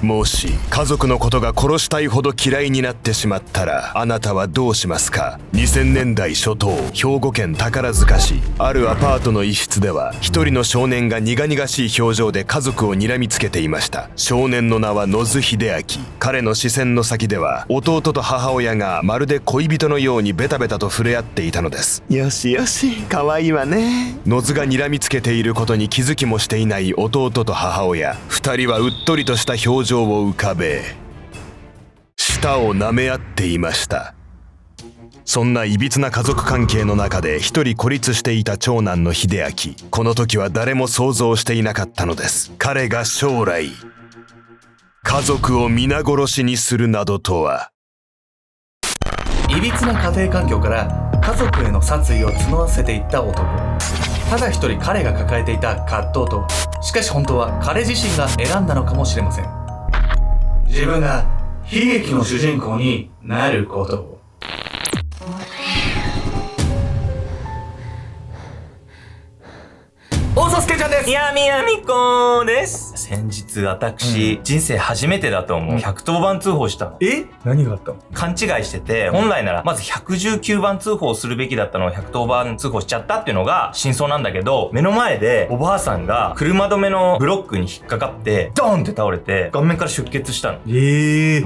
もし家族のことが殺したいほど嫌いになってしまったらあなたはどうしますか。2000年代初頭、兵庫県宝塚市、あるアパートの一室では一人の少年が苦々しい表情で家族を睨みつけていました。少年の名は野津秀明。彼の視線の先では弟と母親がまるで恋人のようにベタベタと触れ合っていたのです。よしよし、可愛いわね。野津が睨みつけていることに気づきもしていない弟と母親、二人はうっとりとした表情を浮かべ舌を舐め合っていました。そんないびつな家族関係の中で一人孤立していた長男の秀明。この時は誰も想像していなかったのです。彼が将来家族を皆殺しにするなどとは。いびつな家庭環境から家族への殺意を募らせていった男。ただ一人彼が抱えていた葛藤と、しかし本当は彼自身が選んだのかもしれません。自分が悲劇の主人公になることを。大佐助ちゃんです。やみやみこです。先日私、人生初めてだと思う110番通報したの。何があったの？勘違いしてて、本来ならまず119番通報するべきだったのを110番通報しちゃったっていうのが真相なんだけど、目の前でおばあさんが車止めのブロックに引っかかってドーンって倒れて顔面から出血したの。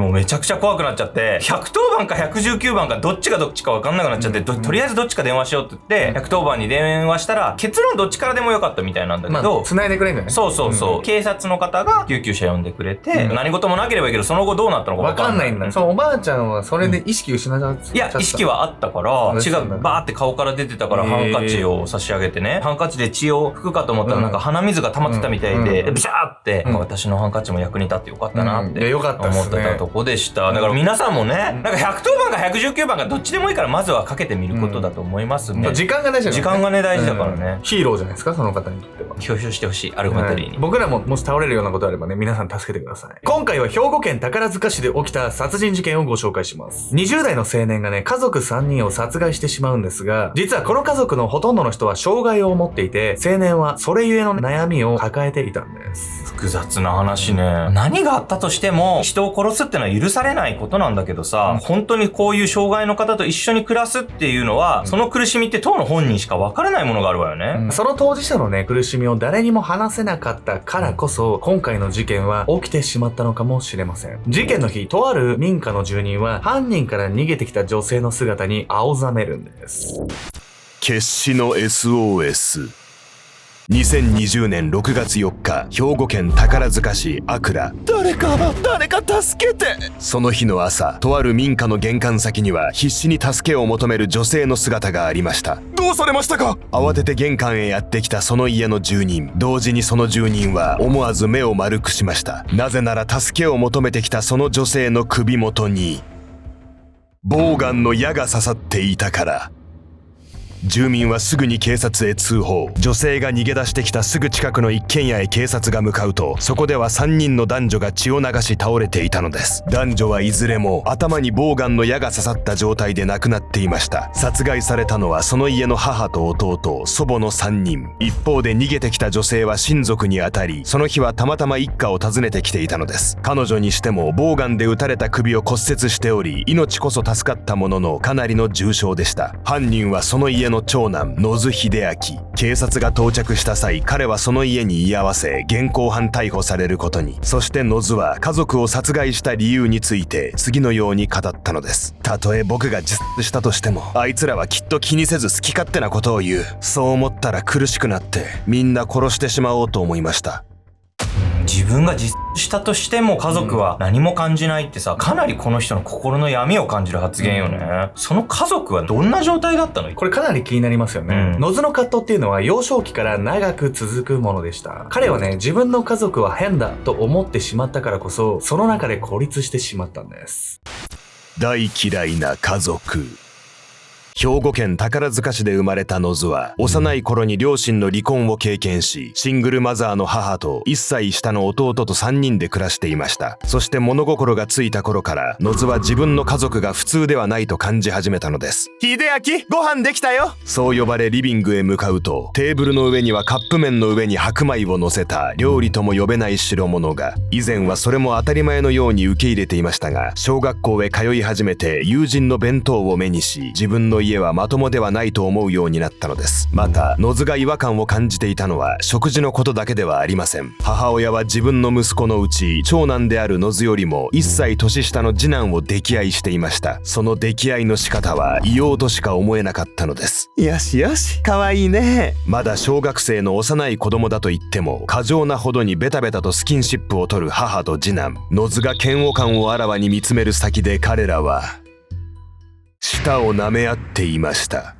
もうめちゃくちゃ怖くなっちゃって、110番か119番かどっちがどっちか分かんなくなっちゃって、とりあえずどっちか電話しようって言って110番に電話したら、結論どっちからでもよかったみたいなんだけど、繋いでくれんだよね。そうそうそう、警察の方が救急車呼んでくれて、何事もなければいいけど、その後どうなったのか分かんないんだ。そう、おばあちゃんはそれで意識失っちゃった。いや、意識はあったから、血がバーって顔から出てたから、ハンカチを差し上げてね、ハンカチで血を拭くかと思ったら、なんか鼻水が溜まってたみたいで、ビシャーって、私のハンカチも役に立ってよかったなって思ってたとこでした。だから皆さんもね、なんか110番か119番かどっちでもいいから、まずはかけてみることだと思いますね。時間が大事だからね。時間がね、大事だからね。ヒーローじゃないですか、その方にとっては。表彰してほしい、アルファテリーに。僕らももし倒れるようなことあればね、皆さん助けてください。今回は兵庫県宝塚市で起きた殺人事件をご紹介します。20代の青年がね、家族3人を殺害してしまうんですが、実はこの家族のほとんどの人は障害を持っていて、青年はそれゆえの悩みを抱えていたんです。複雑な話ね。何があったとしても、人を殺すってのは許されないことなんだけどさ、本当にこういう障害の方と一緒に暮らすっていうのは、その苦しみって当の本人しか分からないものがあるわよね。その当事者のね、苦しみを誰にも話せなかったからこそ、今回の事件は起きてしまったのかもしれません。事件の日、とある民家の住人は犯人から逃げてきた女性の姿に青ざめるんです。決死の SOS。2020年6月4日、兵庫県宝塚市阿倉。誰か助けて。その日の朝、とある民家の玄関先には必死に助けを求める女性の姿がありました。どうされましたか。慌てて玄関へやってきたその家の住人、同時にその住人は思わず目を丸くしました。なぜなら助けを求めてきたその女性の首元にボウガンの矢が刺さっていたから。住民はすぐに警察へ通報。女性が逃げ出してきたすぐ近くの一軒家へ警察が向かうと、そこでは3人の男女が血を流し倒れていたのです。男女はいずれも頭にボウガンの矢が刺さった状態で亡くなっていました。殺害されたのはその家の母と弟、祖母の3人。一方で逃げてきた女性は親族にあたり、その日はたまたま一家を訪ねてきていたのです。彼女にしてもボウガンで撃たれた首を骨折しており、命こそ助かったもののかなりの重傷でした。犯人はその家の長男野津秀明。警察が到着した際、彼はその家に居合わせ現行犯逮捕されることに。そして野津は家族を殺害した理由について次のように語ったのです。たとえ僕が自殺したとしても、あいつらはきっと気にせず好き勝手なことを言う。そう思ったら苦しくなってみんな殺してしまおうと思いました。自分が自殺したとしても家族は何も感じないってさ、かなりこの人の心の闇を感じる発言よね。その家族はどんな状態だったの？これかなり気になりますよね。野津の葛藤っていうのは幼少期から長く続くものでした。彼はね、自分の家族は変だと思ってしまったからこそ、その中で孤立してしまったんです。大嫌いな家族。兵庫県宝塚市で生まれた野津は幼い頃に両親の離婚を経験し、シングルマザーの母と1歳下の弟と3人で暮らしていました。そして物心がついた頃から野津は自分の家族が普通ではないと感じ始めたのです。秀明、ご飯できたよ。そう呼ばれリビングへ向かうと、テーブルの上にはカップ麺の上に白米を乗せた料理とも呼べない代物が、以前はそれも当たり前のように受け入れていましたが、小学校へ通い始めて友人の弁当を目にし、自分の家はまともではないと思うようになったのです。また野津が違和感を感じていたのは食事のことだけではありません。母親は自分の息子のうち長男である野津よりも1歳年下の次男を溺愛していました。その溺愛の仕方は異様としか思えなかったのです。よしよし、かわいいね。まだ小学生の幼い子供だと言っても過剰なほどにベタベタとスキンシップを取る母と次男。野津が嫌悪感をあらわに見つめる先で彼らは舌を舐め合っていました。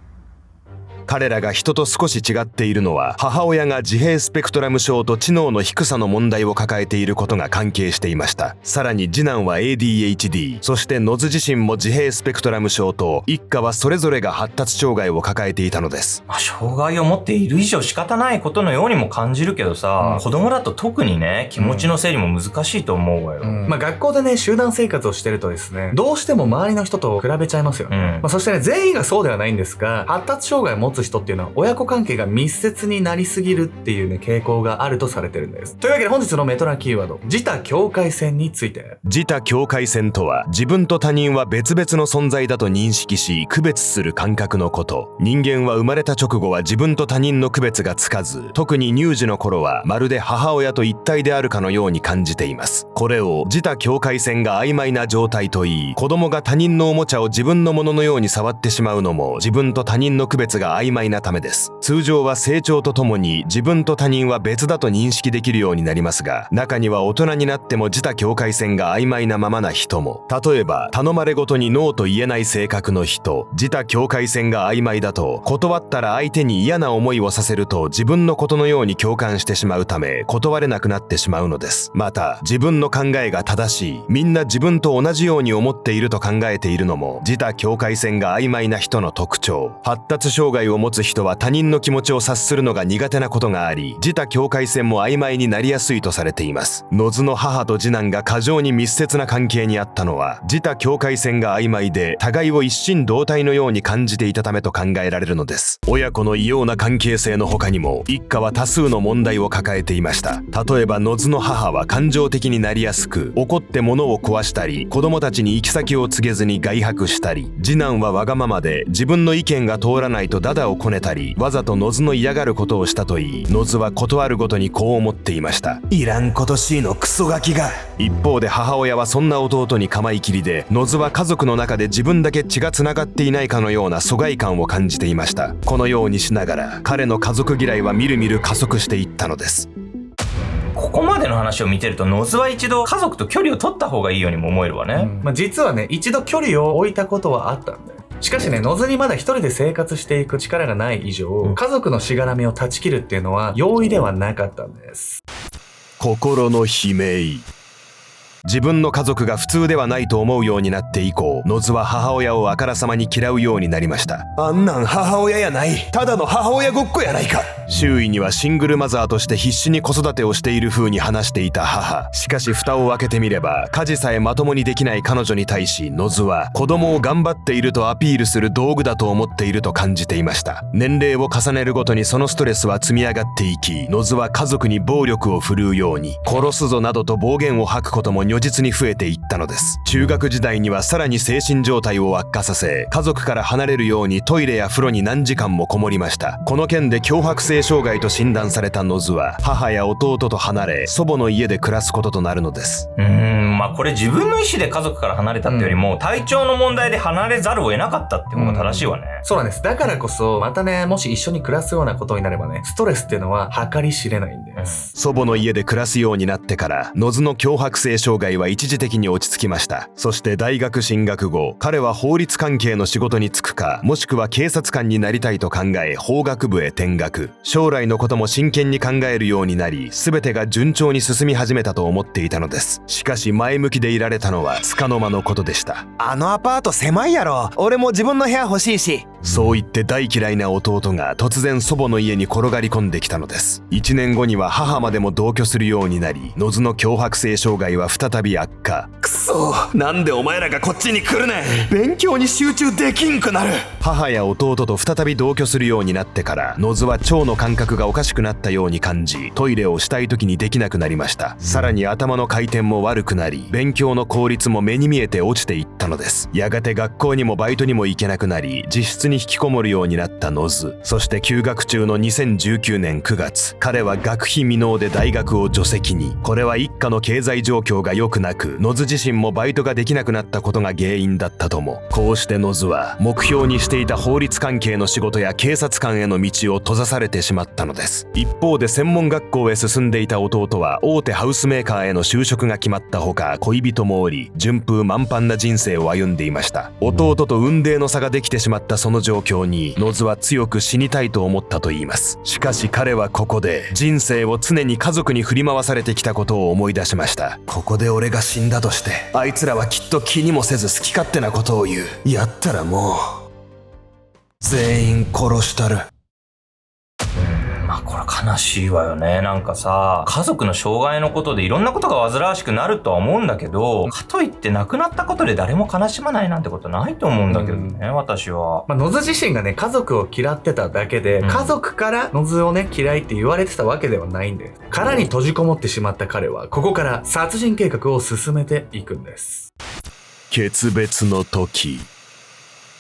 彼らが人と少し違っているのは、母親が自閉スペクトラム症と知能の低さの問題を抱えていることが関係していました。さらに次男は ADHD、そして野津自身も自閉スペクトラム症と、一家はそれぞれが発達障害を抱えていたのです。障害を持っている以上仕方ないことのようにも感じるけどさ、子供だと特にね、気持ちの整理も難しいと思うわよ。学校でね、集団生活をしてるとですね、どうしても周りの人と比べちゃいますよね。そしてね、全員がそうではないんですが、発達障害を持つ人っていうのは親子関係が密接になりすぎるっていうね、傾向があるとされてるんです。というわけで本日のメトラキーワード、自他境界線について。自他境界線とは、自分と他人は別々の存在だと認識し区別する感覚のこと。人間は生まれた直後は自分と他人の区別がつかず、特に乳児の頃はまるで母親と一体であるかのように感じています。これを自他境界線が曖昧な状態といい、子供が他人のおもちゃを自分のもののように触ってしまうのも自分と他人の区別が曖昧なためです。通常は成長とともに自分と他人は別だと認識できるようになりますが、中には大人になっても自他境界線が曖昧なままな人も。例えば頼まれごとにノーと言えない性格の人。自他境界線が曖昧だと、断ったら相手に嫌な思いをさせると自分のことのように共感してしまうため、断れなくなってしまうのです。また自分の考えが正しい、みんな自分と同じように思っていると考えているのも自他境界線が曖昧な人の特徴。発達障害を持つ人は他人の気持ちを察するのが苦手なことがあり、自他境界線も曖昧になりやすいとされています。野津の母と次男が過剰に密接な関係にあったのは、自他境界線が曖昧で互いを一心同体のように感じていたためと考えられるのです。親子の異様な関係性の他にも、一家は多数の問題を抱えていました。例えば野津の母は感情的になりやすく、怒って物を壊したり、子供たちに行き先を告げずに外泊したり、次男はわがままで自分の意見が通らないとダダをこねたり、わざと野津の嫌がることをしたといい、野津は断るごとにこう思っていました。いらんことしいのクソガキが。一方で母親はそんな弟に構いきりで、野津は家族の中で自分だけ血がつながっていないかのような疎外感を感じていました。このようにしながら彼の家族嫌いはみるみる加速していったのです。ここまでの話を見てると、野津は一度家族と距離を取った方がいいようにも思えるわね。実はね、一度距離を置いたことはあったんだよ。しかしね、野津にまだ一人で生活していく力がない以上、家族のしがらみを断ち切るっていうのは容易ではなかったんです。心の悲鳴。自分の家族が普通ではないと思うようになって以降、野津は母親をあからさまに嫌うようになりました。あんなん母親やない、ただの母親ごっこやないか。周囲にはシングルマザーとして必死に子育てをしている風に話していた母。しかし蓋を開けてみれば、家事さえまともにできない彼女に対し、野津は子供を頑張っているとアピールする道具だと思っていると感じていました。年齢を重ねるごとにそのストレスは積み上がっていき、野津は家族に暴力を振るうように、殺すぞなどと暴言を吐くことも如実に増えていったのです。中学時代にはさらに精神状態を悪化させ、家族から離れるようにトイレや風呂に何時間もこもりました。この件で強迫性障害と診断された野津は、母や弟と離れ祖母の家で暮らすこととなるのです。これ自分の意思で家族から離れたってよりも、体調の問題で離れざるを得なかったって方が正しいわね。そうなんです。だからこそまたね、もし一緒に暮らすようなことになればね、ストレスっていうのは計り知れないんです。祖母の家で暮らすようになってから、野津の強迫性障害は一時的に落ち着きました。そして大学進学後、彼は法律関係の仕事に就くか、もしくは警察官になりたいと考え法学部へ転学。将来のことも真剣に考えるようになり、全てが順調に進み始めたと思っていたのです。しかし前向きでいられたのは束の間のことでした。あのアパート狭いやろ。俺も自分の部屋欲しいし。そう言って大嫌いな弟が突然祖母の家に転がり込んできたのです。1年後には母までも同居するようになり、野津の強迫性障害は再び悪化。くそ、なんでお前らがこっちに来るねん。勉強に集中できんくなる。母や弟と再び同居するようになってから、野津は腸の感覚がおかしくなったように感じ、トイレをしたい時にできなくなりました。さらに頭の回転も悪くなり、勉強の効率も目に見えて落ちていったのです。やがて学校にもバイトにも行けなくなり、自室に引きこもるようになった野津。そして休学中の2019年9月、彼は学費未納で大学を除籍に。これは一家の経済状況が良くなく、野津自身もバイトができなくなったことが原因だったとも。こうして野津は目標にしていた法律関係の仕事や警察官への道を閉ざされてしまったのです。一方で専門学校へ進んでいた弟は大手ハウスメーカーへの就職が決まったほか、恋人もおり、順風満帆な人生を歩んでいました。弟と雲泥の差ができてしまったその状況に、野津は強く死にたいと思ったといいます。しかし彼はここで人生を常に家族に振り回されてきたことを思い出しました。ここで俺が死んだとして、あいつらはきっと気にもせず好き勝手なことを言う。やったらもう全員殺したる。まあこれ悲しいわよね。なんかさ、家族の障害のことでいろんなことが煩わしくなるとは思うんだけど、かといって亡くなったことで誰も悲しまないなんてことないと思うんだけどね、私は。まあ、野津自身がね、家族を嫌ってただけで、家族から野津をね、嫌いって言われてたわけではないんです。殻に閉じこもってしまった彼は、ここから殺人計画を進めていくんです。決別の時、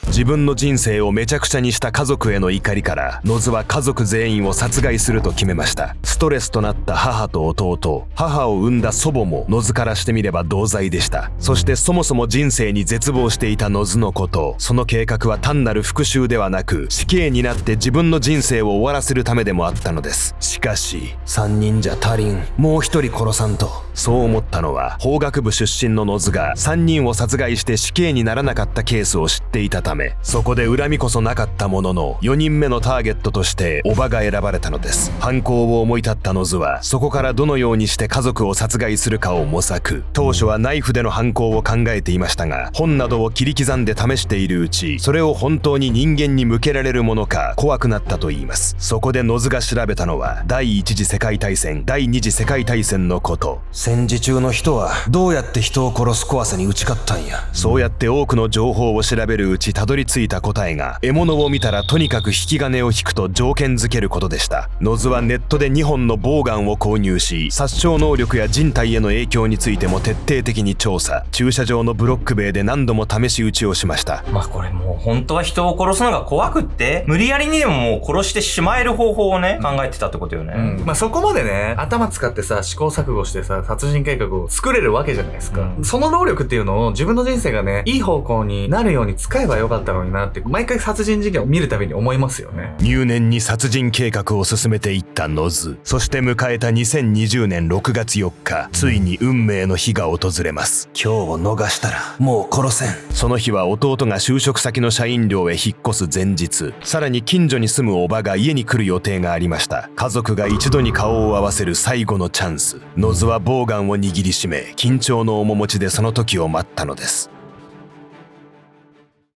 自分の人生をめちゃくちゃにした家族への怒りから、野津は家族全員を殺害すると決めました。ストレスとなった母と弟、母を産んだ祖母も野津からしてみれば同罪でした。そしてそもそも人生に絶望していた野津のこと、その計画は単なる復讐ではなく、死刑になって自分の人生を終わらせるためでもあったのです。しかし、3人じゃ足りん。もう1人殺さんと。そう思ったのは、法学部出身の野津が3人を殺害して死刑にならなかったケースを知っていたため、そこで恨みこそなかったものの、4人目のターゲットとして叔母が選ばれたのです。犯行を思い立った野津は、そこからどのようにして家族を殺害するかを模索。当初はナイフでの犯行を考えていましたが、本などを切り刻んで試しているうち、それを本当に人間に向けられるものか怖くなったといいます。そこで野津が調べたのは、第一次世界大戦、第二次世界大戦のこと。戦時中の人はどうやって人を殺す怖さに打ち勝ったんや。そうやって多くの情報を調べるうちたどり着いた答えが、獲物を見たらとにかく引き金を引くと条件付けることでした。野津はネットで2本のボウガンを購入し、殺傷能力や人体への影響についても徹底的に調査。駐車場のブロック塀で何度も試し撃ちをしました。まあこれもう本当は人を殺すのが怖くって、無理やりにでももう殺してしまえる方法をね、考えてたってことよね。まあそこまでね、頭使ってさ、試行錯誤してさ、殺人計画を作れるわけじゃないですか。その能力っていうのを自分の人生がね、いい方向になるように使えばよかったのになって、毎回殺人事件を見るたびに思いますよね。入念に殺人計画を進めていった野津。そして迎えた2020年6月4日、ついに運命の日が訪れます。今日を逃したらもう殺せん。その日は弟が就職先の社員寮へ引っ越す前日、さらに近所に住む叔母が家に来る予定がありました。家族が一度に顔を合わせる最後のチャンス。野津はボウガンを握りしめ、緊張の面持ちでその時を待ったのです。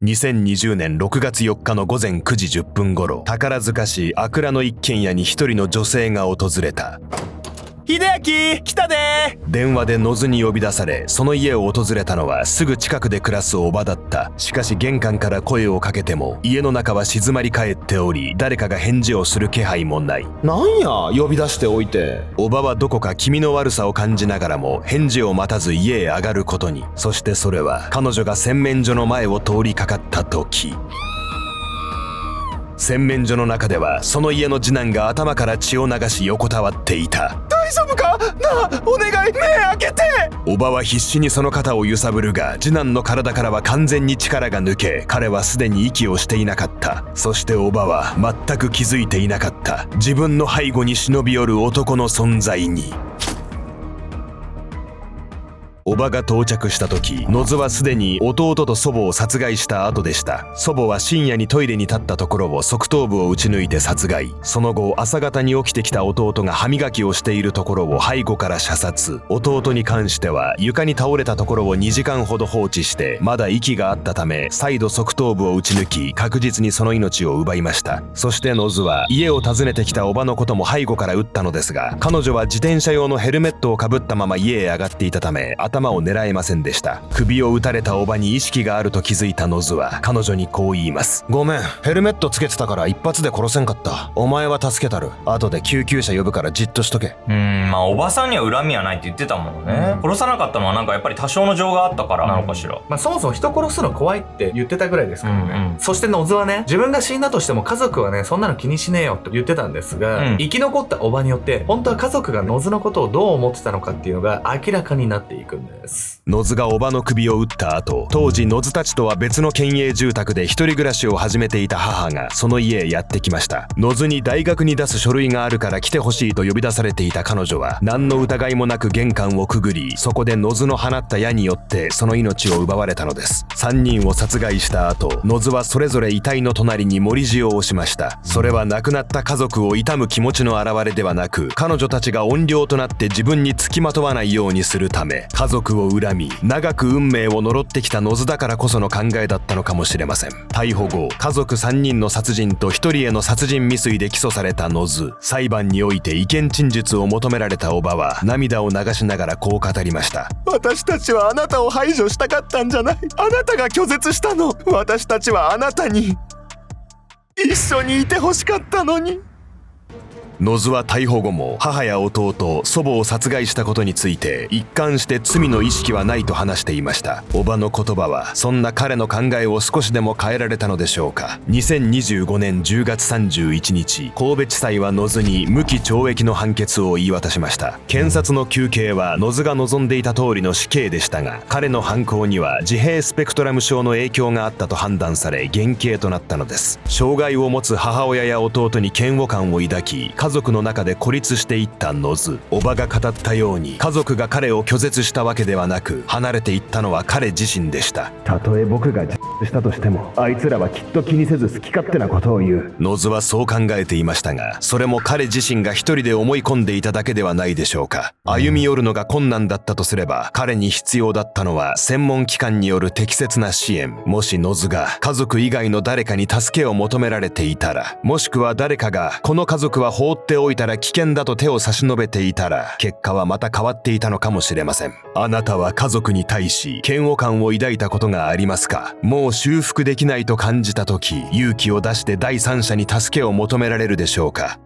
2020年6月4日の午前9時10分頃、宝塚市阿倉の一軒家に一人の女性が訪れた。秀明来たでー。電話で野津に呼び出され、その家を訪れたのはすぐ近くで暮らす叔母だった。しかし玄関から声をかけても家の中は静まり返っており、誰かが返事をする気配もない。なんや呼び出しておいて。叔母はどこか気味の悪さを感じながらも返事を待たず家へ上がることに。そしてそれは彼女が洗面所の前を通りかかった時、洗面所の中ではその家の次男が頭から血を流し横たわっていた。大丈夫かなあ、お願い目開けて。叔母は必死にその肩を揺さぶるが、次男の体からは完全に力が抜け、彼はすでに息をしていなかった。そして叔母は全く気づいていなかった。自分の背後に忍び寄る男の存在に。おばが到着した時、野津はすでに弟と祖母を殺害した後でした。祖母は深夜にトイレに立ったところを側頭部を撃ち抜いて殺害。その後、朝方に起きてきた弟が歯磨きをしているところを背後から射殺。弟に関しては床に倒れたところを2時間ほど放置して、まだ息があったため再度側頭部を撃ち抜き、確実にその命を奪いました。そして野津は家を訪ねてきたおばのことも背後から撃ったのですが、彼女は自転車用のヘルメットをかぶったまま家へ上がっていたため頭を狙えませんでした。首を撃たれたおばに意識があると気づいた野津は彼女にこう言います。ごめん、ヘルメットつけてたから一発で殺せんかった。お前は助けたる。後で救急車呼ぶからじっとしとけ。まあおばさんには恨みはないって言ってたもんね。殺さなかったのはなんかやっぱり多少の情があったからなのかしら。まあそもそも人殺すの怖いって言ってたぐらいですからね。そして野津はね、自分が死んだとしても家族はね、そんなの気にしねえよって言ってたんですが、生き残ったおばによって本当は家族が野津のことをどう思ってたのかっていうのが明らかになっていくんです。野津がおばの首を撃った後、当時野津たちとは別の県営住宅で一人暮らしを始めていた母がその家へやってきました。野津に大学に出す書類があるから来てほしいと呼び出されていた彼女は何の疑いもなく玄関をくぐり、そこで野津の放った矢によってその命を奪われたのです。3人を殺害した後、野津はそれぞれ遺体の隣に盛り塩をしました。それは亡くなった家族を悼む気持ちの表れではなく、彼女たちが怨霊となって自分につきまとわないようにするため、家族を恨み長く運命を呪ってきた野津だからこその考えだったのかもしれません。逮捕後、家族3人の殺人と1人への殺人未遂で起訴された野津。裁判において意見陳述を求められたおばは涙を流しながらこう語りました。私たちはあなたを排除したかったんじゃない。あなたが拒絶したの。私たちはあなたに一緒にいてほしかったのに。野津は逮捕後も母や弟、祖母を殺害したことについて一貫して罪の意識はないと話していました。おばの言葉はそんな彼の考えを少しでも変えられたのでしょうか。2025年10月31日、神戸地裁は野津に無期懲役の判決を言い渡しました。検察の求刑は野津が望んでいた通りの死刑でしたが、彼の犯行には自閉スペクトラム症の影響があったと判断され減刑となったのです。障害を持つ母親や弟に嫌悪感を抱き、家族の中で孤立していった野津。おばが語ったように、家族が彼を拒絶したわけではなく、離れていったのは彼自身でした。たとえ僕がしたとしても、あいつらはきっと気にせず好き勝手なことを言う。野津はそう考えていましたが、それも彼自身が一人で思い込んでいただけではないでしょうか。歩み寄るのが困難だったとすれば、彼に必要だったのは専門機関による適切な支援。もし野津が家族以外の誰かに助けを求められていたら、もしくは誰かがこの家族は放っておいたら危険だと手を差し伸べていたら、結果はまた変わっていたのかもしれません。あなたは家族に対し嫌悪感を抱いたことがありますか？もう修復できないと感じた時、勇気を出して第三者に助けを求められるでしょうか？